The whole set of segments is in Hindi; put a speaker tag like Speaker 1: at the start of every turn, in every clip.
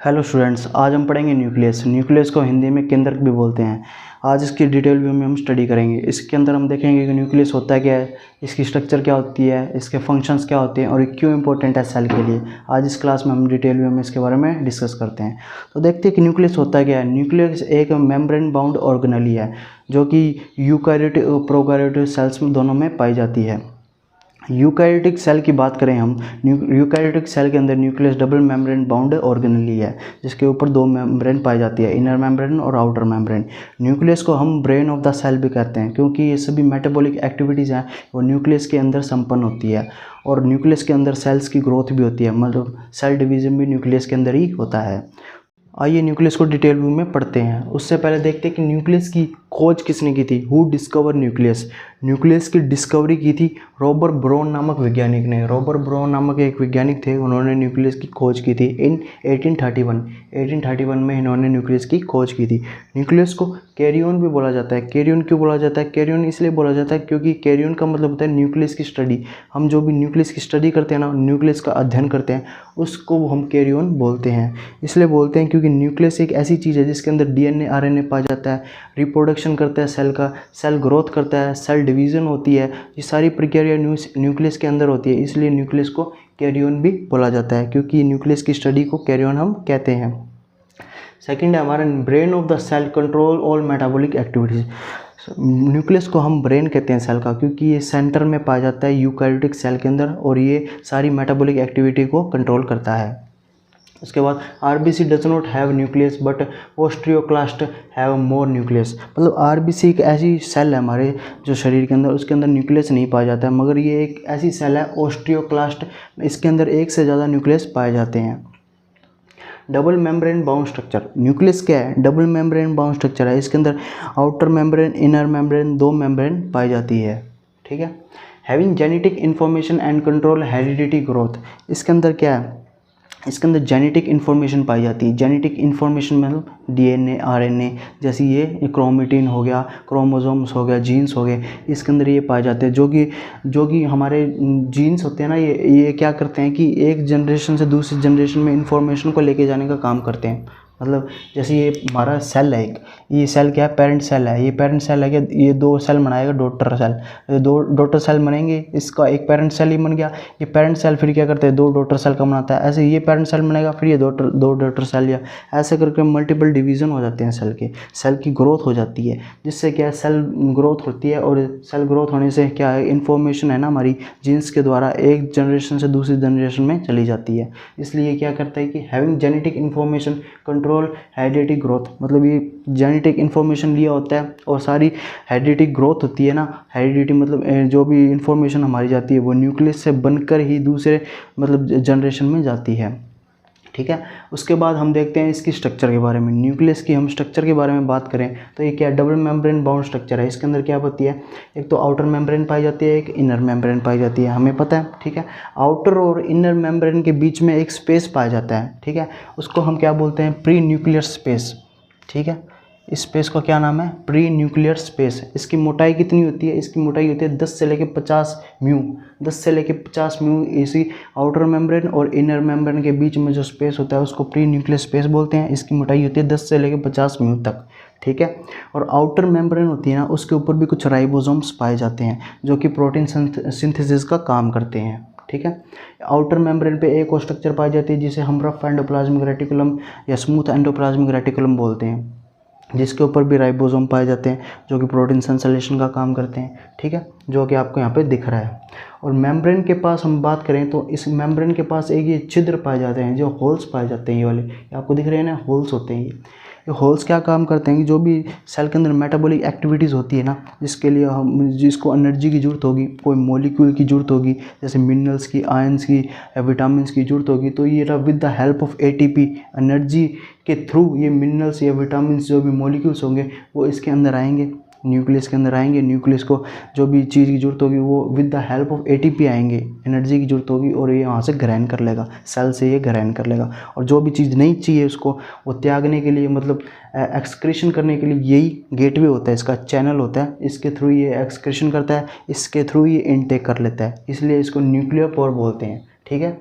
Speaker 1: हेलो स्टूडेंट्स, आज हम पढ़ेंगे न्यूक्लियस। न्यूक्लियस को हिंदी में केंद्रक भी बोलते हैं। आज इसकी डिटेल व्यू में हम स्टडी करेंगे। इसके अंदर हम देखेंगे कि न्यूक्लियस होता क्या है, इसकी स्ट्रक्चर क्या होती है, इसके फंक्शंस क्या होते हैं और ये क्यों इंपॉर्टेंट है सेल के लिए। आज इस क्लास में हम डिटेल व्यू में इसके बारे में डिस्कस करते हैं। तो देखते हैं कि न्यूक्लियस होता क्या है। न्यूक्लियस एक मेम्ब्रेन बाउंड ऑर्गेनेली है जो कि यूकैरियोटिक और प्रोकैरियोटिक सेल्स में दोनों में पाई जाती है। यूकैरियोटिक सेल की बात करें हम, यूकैरियोटिक सेल के अंदर nucleus double membrane bound organelle है जिसके ऊपर दो मेम्ब्रेन पाई जाती है, इनर मेम्ब्रेन और आउटर मेम्ब्रेन। न्यूक्लियस को हम ब्रेन ऑफ द सेल भी कहते हैं क्योंकि ये सभी मेटाबॉलिक एक्टिविटीज़ हैं वो न्यूक्लियस के अंदर संपन्न होती है और न्यूक्लियस के अंदर सेल्स की ग्रोथ भी होती है, मतलब सेल डिवीजन भी न्यूक्लियस के अंदर ही होता है। आइए न्यूक्लियस को डिटेल व्यू में पढ़ते हैं। उससे पहले देखते हैं कि न्यूक्लियस की खोज किसने की थी। Who discover nucleus. न्यूक्लियस की डिस्कवरी की थी रॉबर्ट ब्राउन नामक वैज्ञानिक ने। रॉबर्ट ब्राउन नामक एक वैज्ञानिक थे, उन्होंने न्यूक्लियस की खोज की थी इन 1831 में इन्होंने न्यूक्लियस की खोज की थी। न्यूक्लियस को कैरियन भी बोला जाता है। कैरियन क्यों बोला जाता है? कैरियन इसलिए बोला जाता है क्योंकि कैरियन का मतलब होता है न्यूक्लियस की स्टडी। हम जो भी न्यूक्लियस की स्टडी करते हैं ना, न्यूक्लियस का अध्ययन करते हैं, उसको हम कैरियन बोलते हैं। इसलिए बोलते हैं क्योंकि न्यूक्लियस एक ऐसी चीज़ है जिसके अंदर डीएनए आरएनए पाया जाता है, रिप्रोडक्शन करता है सेल का, सेल ग्रोथ करता है, सेल डिवीज़न होती है, ये सारी प्रक्रिया न्यूक्लियस के अंदर होती है। इसलिए न्यूक्लियस को कैरियन भी बोला जाता है क्योंकि न्यूक्लियस की स्टडी को कैरियन हम कहते हैं। सेकंड है हमारा brain of the cell control all metabolic activities. Nucleus को हम ब्रेन कहते हैं सेल का क्योंकि ये सेंटर में पाया जाता है यूकैरियोटिक सेल के अंदर और ये सारी मेटाबॉलिक एक्टिविटी को कंट्रोल करता है। उसके बाद RBC does not have nucleus but osteoclast have more nucleus. मतलब आरबीसी एक ऐसी सेल है हमारे जो शरीर के अंदर, उसके अंदर न्यूक्लियस नहीं पाया जाता है, मगर ये एक ऐसी सेल है ओस्टियोक्लास्ट, इसके अंदर एक से ज़्यादा न्यूक्लियस पाए जाते हैं। Double membrane bound structure. Nucleus क्या है? डबल मेम्ब्रेन बाउंड स्ट्रक्चर है। इसके अंदर आउटर मेम्ब्रेन इनर मेम्ब्रेन दो मेम्ब्रेन पाई जाती है। ठीक है। Having genetic information and control heredity growth. इसके अंदर क्या है? इसके अंदर जेनेटिक इन्फॉर्मेशन पाई जाती है। जेनेटिक इन्फॉर्मेशन मतलब डीएनए आरएनए, जैसे ये क्रोमेटिन हो गया, क्रोमोसोम्स हो गया, जीन्स हो गए, इसके अंदर ये पाए जाते हैं। जो कि हमारे जीन्स होते हैं ना, ये क्या करते हैं कि एक जनरेशन से दूसरी जनरेशन में इन्फॉर्मेशन को लेके जाने का काम करते हैं। मतलब जैसे ये हमारा सेल है, एक ये सेल क्या है? पेरेंट सेल है। ये पेरेंट सेल है क्या? ये दो सेल बनाएगा डॉटर सेल, ये दो डॉटर सेल बनेंगे, इसका एक पेरेंट सेल ही बन गया। ये पेरेंट सेल फिर क्या करते हैं? दो डॉटर सेल का बनाता है। ऐसे ये पेरेंट सेल बनेगा, फिर ये दो डॉटर सेल, या ऐसे करके मल्टीपल डिवीज़न हो जाते हैं सेल के। सेल की ग्रोथ हो जाती है, जिससे क्या है सेल ग्रोथ होती है और सेल ग्रोथ होने से क्या है इन्फॉर्मेशन है ना हमारी जीन्स के द्वारा एक जनरेशन से दूसरी जनरेशन में चली जाती है। इसलिए क्या करता है कि having genetic information control heredity growth, मतलब ये जेनेटिक इन्फॉर्मेशन लिया होता है और सारी हेरिडिटी ग्रोथ होती है ना। हेरिडिटी मतलब जो भी इन्फॉर्मेशन हमारी जाती है वो न्यूक्लियस से बनकर ही दूसरे मतलब जनरेशन में जाती है। ठीक है। उसके बाद हम देखते हैं इसकी स्ट्रक्चर के बारे में। न्यूक्लियस की हम स्ट्रक्चर के बारे में बात करें तो ये क्या डबल मेम्ब्रेन बाउंड स्ट्रक्चर है। इसके अंदर क्या होती है? एक तो आउटर मेम्ब्रेन पाई जाती है, एक इनर मेम्ब्रेन पाई जाती है, हमें पता है। ठीक है। आउटर और इनर मेम्ब्रेन के बीच में एक स्पेस पाया जाता है। ठीक है। उसको हम क्या बोलते हैं? Pre nuclear space. ठीक है। इस स्पेस का क्या नाम है? Pre nuclear space. इसकी मोटाई कितनी होती है? इसकी मोटाई होती है 10 से लेकर 50 म्यू। 10 से लेकर 50 म्यू इसी आउटर मेम्ब्रेन और इनर मेम्ब्रेन के बीच में जो स्पेस होता है उसको प्री न्यूक्लियर स्पेस बोलते हैं। इसकी मोटाई होती है 10 से लेकर 50 म्यू तक। ठीक है। और आउटर मेम्ब्रेन होती है ना, उसके ऊपर भी कुछ राइबोसोम्स पाए जाते हैं जो कि प्रोटीन सिंथेसिस का काम करते हैं। ठीक है। आउटर मेम्ब्रेन पे एक और स्ट्रक्चर पाई जाती है जिसे हम रफ एंडोप्लाज्मिक रेटिकुलम या स्मूथ एंडोप्लाज्मिक रेटिकुलम बोलते हैं, जिसके ऊपर भी राइबोसोम पाए जाते हैं जो कि प्रोटीन संश्लेषण का काम करते हैं। ठीक है। जो कि आपको यहाँ पे दिख रहा है। और मेम्ब्रेन के पास हम बात करें तो इस मेम्ब्रेन के पास एक ये छिद्र पाए जाते हैं, जो होल्स पाए जाते हैं, ये वाले ये आपको दिख रहे हैं ना, होल्स होते हैं। ये होल्स क्या काम करते हैं कि जो भी सेल के अंदर मेटाबॉलिक एक्टिविटीज़ होती है ना, जिसके लिए हम जिसको एनर्जी की ज़रूरत होगी, कोई मॉलिक्यूल की ज़रूरत होगी, जैसे मिनरल्स की, आयंस की या विटामिन की ज़रूरत होगी, तो ये with the help of ATP energy के थ्रू ये मिनरल्स या विटामिन जो भी मॉलिक्यूल्स होंगे वो इसके अंदर आएंगे, न्यूक्लियस के अंदर आएंगे। न्यूक्लियस को जो भी चीज़ की ज़रूरत होगी वो with the help of ATP आएंगे, एनर्जी की ज़रूरत होगी और ये वहाँ से ग्रहण कर लेगा, सेल से ये ग्रहण कर लेगा। और जो भी चीज़ नहीं चाहिए उसको वो त्यागने के लिए, मतलब एक्सक्रीशन करने के लिए यही गेटवे होता है, इसका चैनल होता है, इसके थ्रू ये एक्सक्रीशन करता है, इसके थ्रू ये इनटेक कर लेता है, इसलिए इसको न्यूक्लियर पोर बोलते हैं। ठीक है।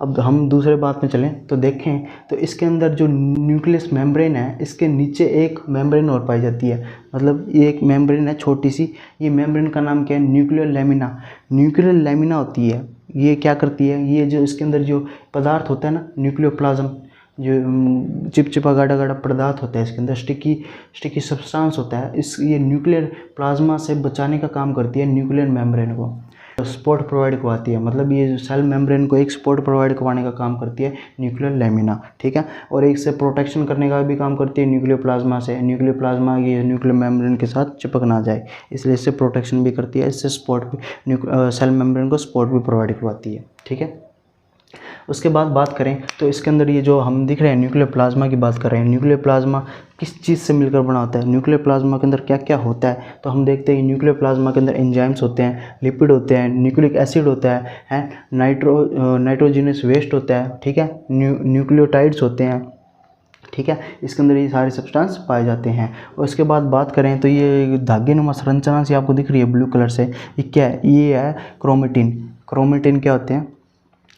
Speaker 1: अब हम दूसरे बात में चलें तो देखें तो इसके अंदर जो न्यूक्लियस मेम्ब्रेन है, इसके नीचे एक मेम्ब्रेन और पाई जाती है, मतलब ये एक मेम्ब्रेन है छोटी सी। ये मेम्ब्रेन का नाम क्या है? Nuclear lamina. न्यूक्लियर लैमिना होती है, ये क्या करती है, ये जो इसके अंदर जो पदार्थ होता है ना, न्यूक्लियोप्लाज्म, जो चिपचिपा गाढ़ा गाढ़ा पदार्थ होता है इसके अंदर, स्टिकी सब्सटेंस होता है, इस ये न्यूक्लियर प्लाज्मा से बचाने का काम करती है न्यूक्लियर मेम्ब्रेन को, सपोर्ट प्रोवाइड करवाती है। मतलब ये सेल मेम्ब्रेन को एक सपोर्ट प्रोवाइड करवाने का काम करती है न्यूक्लियर लैमिना, ठीक है। और एक से प्रोटेक्शन करने का भी काम करती है न्यूक्लियर प्लाज्मा से। न्यूक्लियर प्लाज्मा ये न्यूक्लियर मेम्ब्रेन के साथ चिपक ना जाए, इसलिए इससे प्रोटेक्शन भी करती है, इससे सपोर्ट भी सेल मेम्ब्रेन को सपोर्ट भी प्रोवाइड करवाती है, ठीक है। उसके बाद बात करें तो इसके अंदर ये जो हम दिख रहे हैं न्यूक्लियर प्लाज्मा की बात कर रहे हैं, न्यूक्लियर प्लाज्मा किस चीज़ से मिलकर बना होता है, न्यूक्लियर प्लाज्मा के अंदर क्या क्या होता है, तो हम देखते हैं कि न्यूक्लियर प्लाज्मा के अंदर एंजाइम्स होते हैं, लिपिड होते हैं, न्यूक्लिक एसिड होता है नाइट्रोजिनस वेस्ट होता है, ठीक है, न्यूक्लियोटाइड्स होते हैं, ठीक है। इसके अंदर ये सारे सब्सटेंस पाए जाते हैं। और इसके बाद बात करें तो ये धागे नुमा संरचना से आपको दिख रही है ब्लू कलर से, ये क्या है? ये है क्रोमेटिन। क्रोमेटिन क्या होते हैं?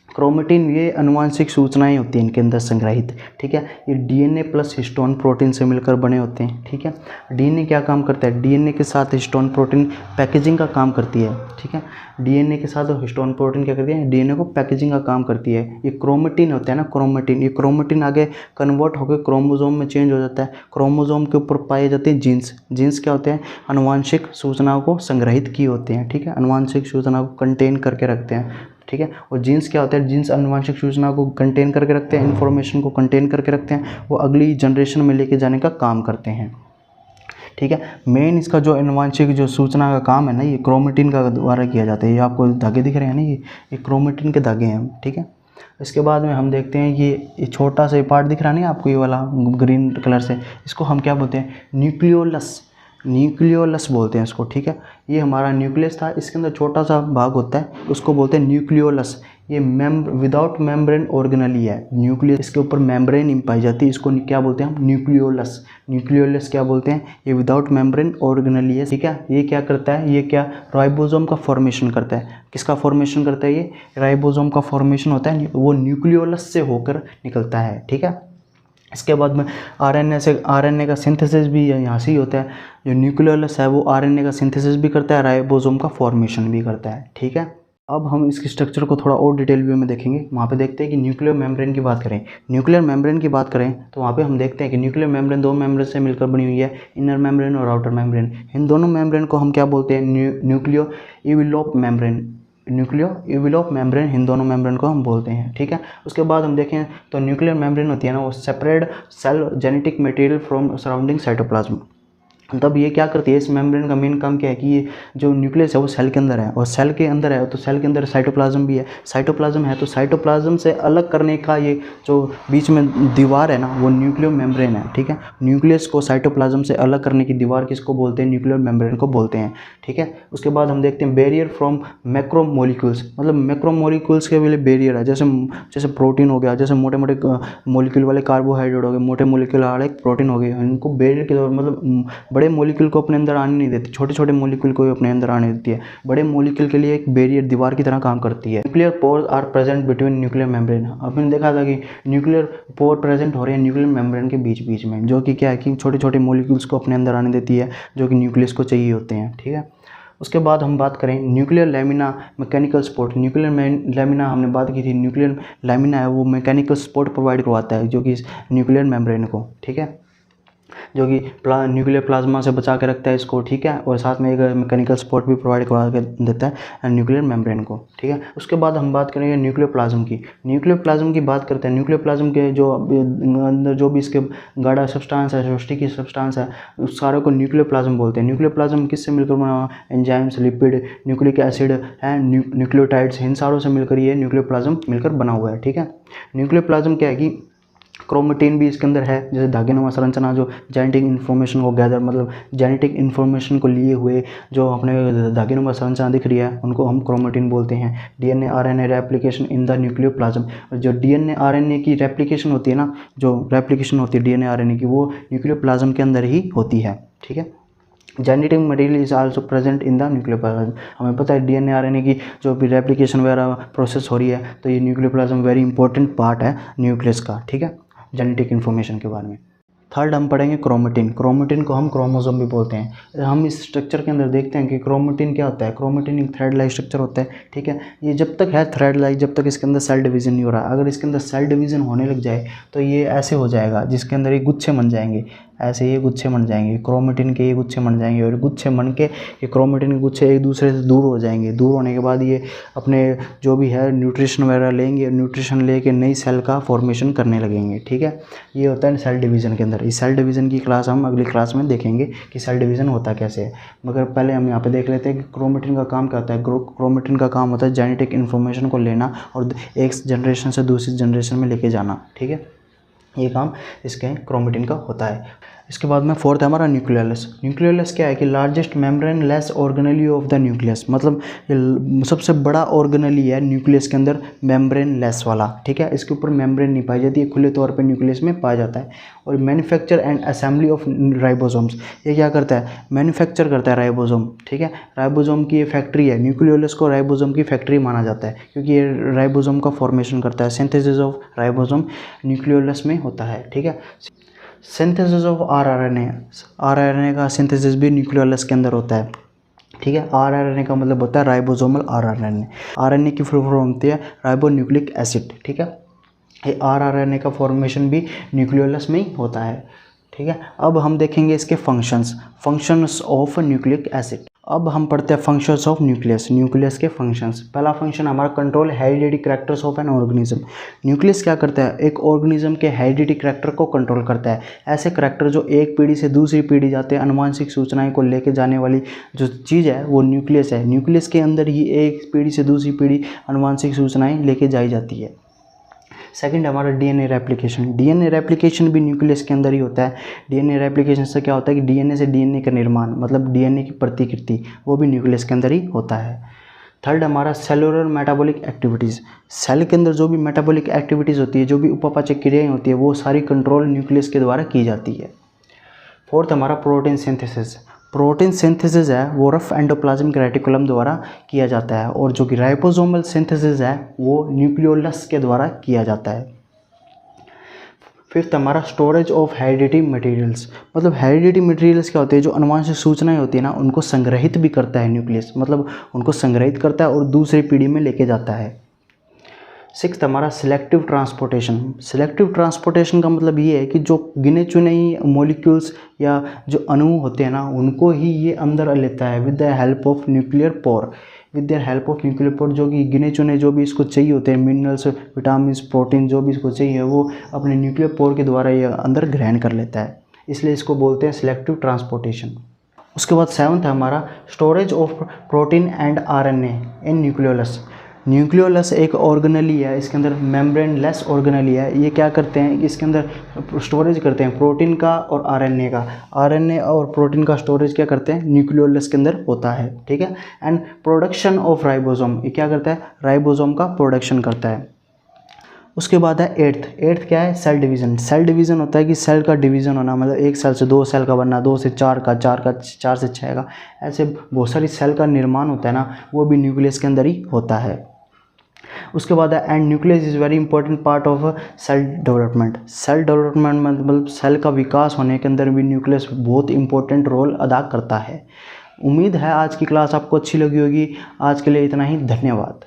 Speaker 1: क्रोमेटिन ये अनुवांशिक सूचनाएं होती हैं इनके अंदर संग्रहित, ठीक है। ये डीएनए प्लस हिस्टोन प्रोटीन से मिलकर बने होते हैं, ठीक है। डीएनए क्या काम करता है? डीएनए के साथ हिस्टोन प्रोटीन पैकेजिंग का काम करती है, ठीक है। डीएनए के साथ हिस्टोन प्रोटीन क्या करती है? डीएनए को पैकेजिंग का काम करती है। ये क्रोमेटिन होता है ना, क्रोमेटिन, ये क्रोमेटिन आगे कन्वर्ट होकर क्रोमोजोम में चेंज हो जाता है। क्रोमोजोम के ऊपर पाए जाते हैं जीन्स। जीन्स क्या होते हैं? अनुवांशिक सूचनाओं को संग्रहित किए होते हैं, ठीक है, अनुवांशिक सूचनाओं को कंटेन करके रखते हैं, ठीक है। और जीन्स क्या होता है? जीन्स अनुवांशिक सूचना को कंटेन करके रखते हैं, इन्फॉर्मेशन को कंटेन करके रखते हैं, वो अगली जनरेशन में लेके जाने का काम करते हैं, ठीक है। मेन इसका जो अनुवांशिक जो सूचना का काम है ना, ये क्रोमेटिन का द्वारा किया जाता है। ये आपको धागे दिख रहे हैं ना, ये क्रोमेटिन के धागे हैं, ठीक है। इसके बाद में हम देखते हैं ये छोटा सा पार्ट दिख रहा है ना आपको, ये वाला ग्रीन कलर से, इसको हम क्या बोलते हैं? न्यूक्लियोलस। न्यूक्लियोलस बोलते हैं इसको, ठीक है। ये हमारा न्यूक्लियस था, इसके अंदर छोटा सा भाग होता है, उसको बोलते हैं न्यूक्लियोलस। ये विदाउट मेम्ब्रेन ऑर्गेनली है न्यूक्लियस, इसके ऊपर मेम्ब्रेन नहीं पाई जाती, इसको क्या बोलते हैं हम? न्यूक्लियोलस। न्यूक्लियोलस क्या बोलते हैं? ये विदाउट मेम्ब्रेन ऑर्गेनली है, ठीक है। ये क्या करता है? ये क्या राइबोसोम का फॉर्मेशन करता है। किसका फॉर्मेशन करता है? ये राइबोसोम का फॉर्मेशन होता है, वो न्यूक्लियोलस से होकर निकलता है, ठीक है। इसके बाद में आरएनए का सिंथेसिस भी यहाँ से ही होता है। जो न्यूक्लियोलस है वो आरएनए का सिंथेसिस भी करता है, राइबोसोम का फॉर्मेशन भी करता है, ठीक है। अब हम इसके स्ट्रक्चर को थोड़ा और डिटेल व्यू में देखेंगे। वहाँ पे देखते हैं कि न्यूक्लियर मेम्ब्रेन की बात करें, न्यूक्लियर मेम्ब्रेन की बात करें तो वहाँ पे हम देखते हैं कि न्यूक्लियर मेम्ब्रेन दो मेम्ब्रेन से मिलकर बनी हुई है, इनर मेम्ब्रेन और आउटर मेम्ब्रेन। इन दोनों मेम्ब्रेन को हम क्या बोलते हैं? Nuclear envelope membrane. Nuclear envelope membrane, इन दोनों मेम्ब्रेन को हम बोलते हैं, ठीक है। उसके बाद हम देखें तो न्यूक्लियर मेम्ब्रेन होती है ना, वो separate cell genetic material from surrounding cytoplasm. तब ये क्या करती है? इस मेम्ब्रेन का मेन काम क्या है कि ये जो न्यूक्लियस है वो सेल के अंदर है, और सेल के अंदर है तो सेल के अंदर साइटोप्लाज्म भी है। साइटोप्लाज्म है तो साइटोप्लाज्म से अलग करने का ये जो बीच में दीवार है ना, वो न्यूक्लियर मेम्ब्रेन है, ठीक है। न्यूक्लियस को साइटोप्लाज्म से अलग करने की दीवार किसको बोलते हैं? न्यूक्लियर मेम्ब्रेन को बोलते हैं, ठीक है। उसके बाद हम देखते हैं बैरियर फ्रॉम मैक्रोमोलिक्यूल्स, मतलब मैक्रोमोलिक्यूल्स के लिए बैरियर है, जैसे प्रोटीन हो गया, जैसे मोटे मोटे मोलिक्यूल वाले कार्बोहाइड्रेट हो गए, मोटे मोलिक्यूल वाले प्रोटीन हो गए, इनको बैरियर के मतलब बड़े मोलिक्यूल को अपने अंदर आने नहीं देती, छोटे छोटे मोलिक्यूल को अपने अंदर आने देती है। बड़े मोलिक्यूल के लिए एक बैरियर दीवार की तरह काम करती है। Nuclear pores are present between nuclear membrane. आपने देखा था कि न्यूक्लियर पोर प्रेजेंट हो रहे हैं न्यूक्लियर मेम्ब्रेन के बीच बीच में, जो कि क्या है कि छोटे छोटे मोलिक्यूल्स को अपने अंदर आने देती है, जो कि न्यूक्लियस को चाहिए होते हैं, ठीक है। उसके बाद हम बात करें nuclear lamina mechanical support. Nuclear lamina हमने बात की थी, न्यूक्लियर लैमिना है वो मैकेनिकल सपोर्ट प्रोवाइड करवाता है, जो कि न्यूक्लियर मेम्ब्रेन को, ठीक है, जो कि न्यूक्लियर प्लाज्मा से बचा के रखता है इसको, ठीक है। और साथ में एक मैकेनिकल सपोर्ट भी प्रोवाइड करवा के देता है न्यूक्लियर मेम्ब्रेन को, ठीक है। उसके बाद हम बात करेंगे न्यूक्लियर प्लाज्म की। न्यूक्लियर प्लाज्म की बात करते हैं, न्यूक्लियर प्लाज्म के जो अंदर जो भी इसके गाढ़ा सब्सटेंस है, स्टिकी सब्सटेंस है, उस सारे को न्यूक्लियर प्लाज्म बोलते हैं। न्यूक्लियर प्लाज्म किससे मिलकर बना हुआ? एंजाइम्स, लिपिड, न्यूक्लिक एसिड है, न्यूक्लियोटाइड्स, इन सारों से मिलकर ये न्यूक्लियर प्लाज्म मिलकर बना हुआ है, ठीक है। न्यूक्लियर प्लाज्म क्या है कि क्रोमेटिन भी इसके अंदर है, जैसे धागेनुमा संरचना जो जेनेटिक इन्फॉर्मेशन को गैदर, मतलब जेनेटिक इन्फॉर्मेशन को लिए हुए जो अपने धागेनुमा संरचना दिख रही है उनको हम क्रोमेटिन बोलते हैं। DNA RNA replication in the nuclear plasm. जो डीएनए आरएनए की रेप्लिकेशन होती है ना, जो रेप्लिकेशन होती है डीएनए आरएनए की, वो न्यूक्लियर प्लाज्म के अंदर ही होती है, ठीक है। Genetic material is also present in the nucleoplasm. हमें पता है डीएनए आरएनए की जो भी रेप्लिकेशन वगैरह प्रोसेस हो रही है, तो ये न्यूक्लियोप्लाज्म वेरी इंपॉर्टेंट पार्ट है न्यूक्लियस का, ठीक है, जेनेटिक इन्फॉर्मेशन के बारे में। थर्ड हम पढ़ेंगे क्रोमेटिन। क्रोमेटिन को हम क्रोमोसोम भी बोलते हैं। हम इस स्ट्रक्चर के अंदर देखते हैं कि क्रोमेटिन क्या होता है। क्रोमेटिन एक थ्रेड लाइक स्ट्रक्चर होता है, ठीक है। ये जब तक है थ्रेड लाइक, जब तक इसके अंदर सेल डिवीजन नहीं हो रहा। अगर इसके अंदर सेल डिवीजन होने लग जाए तो ये ऐसे हो जाएगा, जिसके अंदर ये गुच्छे बन जाएंगे, ऐसे ये गुच्छे बन जाएंगे, क्रोमेटिन के ये गुच्छे बन जाएंगे, और गुच्छे बन के ये क्रोमेटिन के गुच्छे एक दूसरे से दूर हो जाएंगे। दूर होने के बाद ये अपने जो भी है न्यूट्रिशन वगैरह लेंगे, न्यूट्रिशन लेके नई सेल का फॉर्मेशन करने लगेंगे, ठीक है। ये होता है सेल डिवीज़न के अंदर। इस सेल डिवीज़न की क्लास हम अगली क्लास में देखेंगे कि सेल डिवीज़न होता कैसे है, मगर पहले हम यहाँ पे देख लेते हैं कि क्रोमेटिन का काम क्या होता है। क्रोमेटिन का काम होता है जेनेटिक इन्फॉर्मेशन को लेना और एक जनरेशन से दूसरी जनरेशन में लेके जाना, ठीक है। ये काम इसके क्रोमेटिन का होता है। इसके बाद में फोर्थ है हमारा न्यूक्लियोलस। न्यूक्लियोलस क्या है कि largest membrane less organelle of the nucleus, मतलब ये सबसे बड़ा ऑर्गेनेली है न्यूक्लियस के अंदर, मेम्ब्रेन लेस वाला, ठीक है। इसके ऊपर मेम्ब्रेन नहीं पाई जाती है, खुले तौर पे न्यूक्लियस में पाया जाता है। और manufacture and assembly of ribosomes, ये क्या करता है, मैन्युफैक्चर करता है राइबोसोम, ठीक है। राइबोसोम की ये फैक्ट्री है। न्यूक्लियोलस को राइबोसोम की फैक्ट्री माना जाता है, क्योंकि ये राइबोसोम का फॉर्मेशन करता है। सिंथेसिस ऑफ राइबोसोम न्यूक्लियोलस में होता है, ठीक है। सिंथेसिस ऑफ आरआरएनए, आरआरएनए का सिंथेसिस भी न्यूक्लियोलस के अंदर होता है, ठीक है। आरआरएनए का मतलब होता है राइबोसोमल आरआरएनए। आरएनए की फुल फॉर्म होती है राइबोन्यूक्लिक एसिड, ठीक है। ये आरआरएनए का फॉर्मेशन भी न्यूक्लियोलस में ही होता है, ठीक है। अब हम देखेंगे इसके फंक्शंस ऑफ न्यूक्लिक एसिड। अब हम पढ़ते हैं फंक्शंस ऑफ न्यूक्लियस, न्यूक्लियस के फंक्शंस। पहला फंक्शन हमारा control heredity characters of an organism. Nucleus क्या करता है, एक ऑर्गेनिज्म के हेरिडिटी कैरेक्टर को कंट्रोल करता है। ऐसे कैरेक्टर जो एक पीढ़ी से दूसरी पीढ़ी जाते हैं, अनुवांशिक सूचनाएं को लेके जाने वाली जो चीज़ है वो न्यूक्लियस है। न्यूक्लियस के अंदर ही एक पीढ़ी से दूसरी पीढ़ी अनुवांशिक सूचनाएं लेके जाई जाती है। सेकंड हमारा डीएनए रेप्लिकेशन। डीएनए रेप्लिकेशन भी न्यूक्लियस के अंदर ही होता है। डीएनए रेप्लिकेशन से क्या होता है कि डीएनए से डीएनए का निर्माण, मतलब डीएनए की प्रतिकृति, वो भी न्यूक्लियस के अंदर ही होता है। थर्ड हमारा सेलुलर मेटाबॉलिक एक्टिविटीज़। सेल के अंदर जो भी मेटाबॉलिक एक्टिविटीज़ होती है, जो भी उपापचय क्रियाएं होती है, वो सारी कंट्रोल न्यूक्लियस के द्वारा की जाती है। फोर्थ हमारा प्रोटीन सिंथेसिस। प्रोटीन सिंथेसिस है वो रफ एंडोप्लाज्मिक रेटिकुलम द्वारा किया जाता है, और जो कि राइबोसोमल सिंथेसिस है वो न्यूक्लियोलस के द्वारा किया जाता है। फिफ्थ हमारा स्टोरेज ऑफ हेरिडिटी मटेरियल्स। मतलब हेरिडिटी मटेरियल्स क्या होते हैं, जो अनुवांशिक सूचनाएं होती है ना, उनको संग्रहित भी करता है न्यूक्लियस, मतलब उनको संग्रहित करता है और दूसरी पीढ़ी में लेके जाता है। सिक्स्थ हमारा सिलेक्टिव ट्रांसपोर्टेशन। सिलेक्टिव ट्रांसपोर्टेशन का मतलब ये है कि जो गिने चुने ही मॉलिक्यूल्स या जो अणु होते हैं ना, उनको ही ये अंदर लेता है with the help of nuclear pore. With the help of nuclear pore, जो कि गिने चुने जो भी इसको चाहिए होते हैं, मिनरल्स, विटामिन, प्रोटीन, जो भी इसको चाहिए वो अपने न्यूक्लियर पोर के द्वारा ये अंदर ग्रहण कर लेता है, इसलिए इसको बोलते हैं सिलेक्टिव ट्रांसपोर्टेशन। उसके बाद सेवंथ है हमारा storage of protein and RNA in nucleolus. Nucleolus एक ऑर्गेनेली है, इसके अंदर मेम्ब्रेन लेस ऑर्गेनेली है। ये क्या करते हैं, इसके अंदर स्टोरेज करते हैं प्रोटीन का और आरएनए का। आरएनए और प्रोटीन का स्टोरेज क्या करते हैं, न्यूक्लियोलस के अंदर होता है, ठीक है। एंड प्रोडक्शन ऑफ राइबोसोम, ये क्या करता है, राइबोसोम का प्रोडक्शन करता है। उसके बाद है एट्थ क्या है, सेल डिवीज़न। सेल डिवीज़न होता है कि सेल का डिवीज़न होना, मतलब एक सेल से 2 सेल का बनना, 2 से 4 का, 4 से 6 का, ऐसे बहुत सारी सेल का निर्माण होता है ना, वो भी न्यूक्लियस के अंदर ही होता है। उसके बाद है and nucleus is very important part of cell development. Cell development मतलब सेल का विकास होने के अंदर भी न्यूक्लियस बहुत इंपॉर्टेंट रोल अदा करता है। उम्मीद है आज की क्लास आपको अच्छी लगी होगी। आज के लिए इतना ही, धन्यवाद।